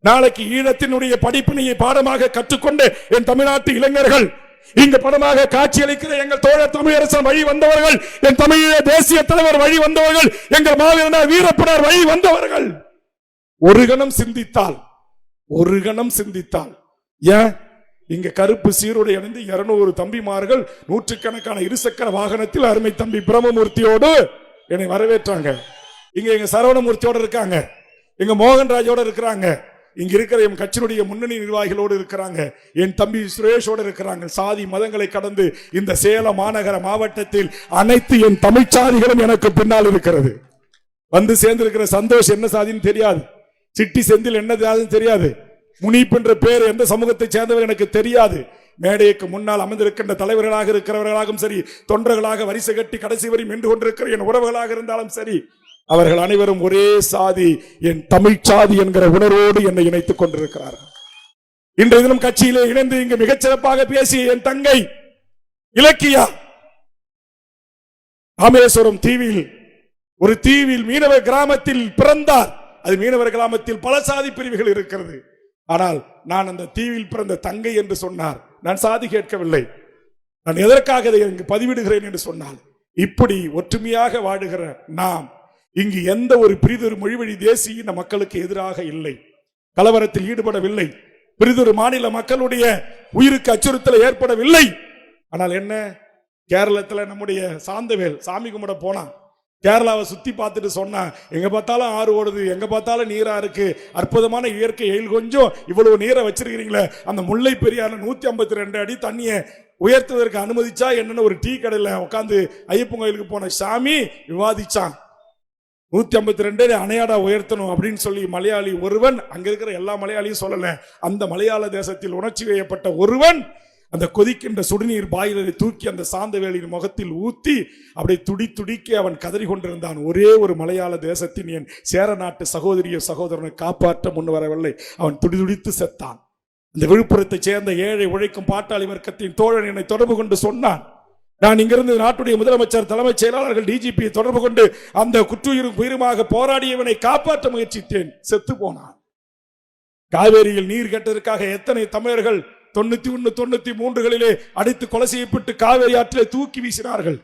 நாளைக்கு ஈழத்தினுடைய படிப்பினையை பாடமாக கற்றுக்கொண்டு என் தமிழ்நாட்டு இளைஞர்கள் இங்கு படமாக காட்சியளிக்கிற எங்கள் தோழர் தமிழரசன் வழி வந்தவர்கள், என் தமிழீழ தேசிய தலைவர் வழி வந்தவர்கள், எங்கள் மாவீரனார் வீரப்பனார் வழி வந்தவர்கள் ஒரு கணம் சிந்தித்தால் ஏன் இங்க கருப்பு சீருடை அணிந்து 200 தம்பிமார்கள் நூற்றுக்கணக்கான இருசக்கர வாகனத்தில் அருமை தம்பி பிரம்மமூர்த்தியோடு என்னை வரவேற்றாங்க. இங்க எங்க சரவணமூர்த்தியோட இருக்காங்க, எங்க மோகன்ராஜோட இருக்கிறாங்க, இங்க இருக்கிற என் கட்சியினுடைய முன்னணி நிர்வாகிகளோடு இருக்கிறாங்க, என் தம்பி சுரேஷோடு இருக்கிறாங்க. சாதி மதங்களை கடந்து இந்த சேலம் மாநகர மாவட்டத்தில் அனைத்து என் தமிழ் சாதிகளும் எனக்கு பின்னால் இருக்கிறது. வந்து சேர்ந்திருக்கிற சந்தோஷ் என்ன சாதின்னு தெரியாது, சிட்டி செந்தில் என்ன சாதின்னு தெரியாது, முனீப் என்ற பேர் எந்த சமூகத்தை சேர்ந்தவர் எனக்கு தெரியாது. மேடைக்கு முன்னால் அமர்ந்திருக்கின்ற தலைவர்களாக இருக்கிறவர்களாகவும் சரி, தொண்டர்களாக வரிசை கட்டி கடைசி வரை நின்று கொண்டிருக்கிற என் உறவுகளாக இருந்தாலும் சரி, அவர்கள் அனைவரும் ஒரே சாதி, என் தமிழ் சாதி என்கிற உணர்வோடு என்னை இணைத்துக் கொண்டிருக்கிறார்கள். இன்றைய தினம் கட்சியிலே இணைந்து இங்கு மிகச்சிறப்பாக பேசிய என் தங்கை இலக்கியா, ராமேஸ்வரம் தீவில் ஒரு தீவில் மீனவ கிராமத்தில் பிறந்தார். அது மீனவர் கிராமத்தில் பல சாதி பிரிவுகள் இருக்கிறது. ஆனால் நான் அந்த தீவில் பிறந்த தங்கை என்று சொன்னார். நான் சாதி கேட்கவில்லை, நான் எதற்காக இதை இங்கு பதிவிடுகிறேன் என்று சொன்னால், இப்படி ஒற்றுமையாக வாழுகிற நாம் இங்கு எந்த ஒரு பிரிதொரு மொழிவழி தேசிய இந்த மக்களுக்கு எதிராக இல்லை, கலவரத்தில் ஈடுபடவில்லை, பிரிதொரு மாநில மக்களுடைய உயிருக்கு அச்சுறுத்தல் ஏற்படவில்லை. ஆனால் என்ன, கேரளத்தில் நம்முடைய சாந்தவேல் சாமி கும்பிட போனான், கேரளாவை சுத்தி பார்த்துட்டு சொன்னா, எங்க பார்த்தாலும் ஆறு ஓடுது, எங்க பார்த்தாலும் நீரா இருக்கு, அற்புதமான இயற்கை எயில், கொஞ்சம் இவ்வளவு நீரை வச்சிருக்கிறீங்களே, அந்த முல்லை பெரியாறு 152 அடி தண்ணியை உயர்த்துவதற்கு அனுமதிச்சா என்னன்னு ஒரு டீ கடையில் உட்காந்து ஐயப்பன் கோயிலுக்கு போன சாமி விவாதிச்சான். 152 அணையாடா உயர்த்தணும் அப்படின்னு சொல்லி மலையாளி ஒருவன், அங்க இருக்கிற எல்லா மலையாளியும் சொல்லல, அந்த மலையாள தேசத்தில் உணர்ச்சி வயப்பட்ட ஒருவன் அந்த கொதிக்கின்ற சுடுநீர் பாயிலரை தூக்கி அந்த சாந்தவேலின் முகத்தில் ஊத்தி அப்படி துடிக்க அவன் கதறி கொண்டிருந்தான். ஒரே ஒரு மலையாள தேசத்தின் என் சேர நாட்டு சகோதரிய சகோதரனை காப்பாற்ற முன் வரவில்லை, அவன் துடித்து செத்தான். இந்த விழுப்புரத்தை சேர்ந்த ஏழை உழைக்கும் பாட்டாளி வர்க்கத்தின் தோழன் என்னை தொடர்பு கொண்டு சொன்னான், நான் இங்கிருந்து நாட்டுடைய முதலமைச்சர், தலைமைச் செயலாளர்கள், டிஜிபி தொடர்பு கொண்டு அந்த குற்றுயிரும் உயிருமாக போராடியவனை காப்பாற்ற முயற்சித்தேன், செத்து போனான். காவேரியில் நீர் கேட்டதற்காக எத்தனை தமிழர்கள் 91, 93களிலே அடித்து கொலை செய்யப்பட்டு காவேரி ஆற்றிலே தூக்கி வீசினார்கள்.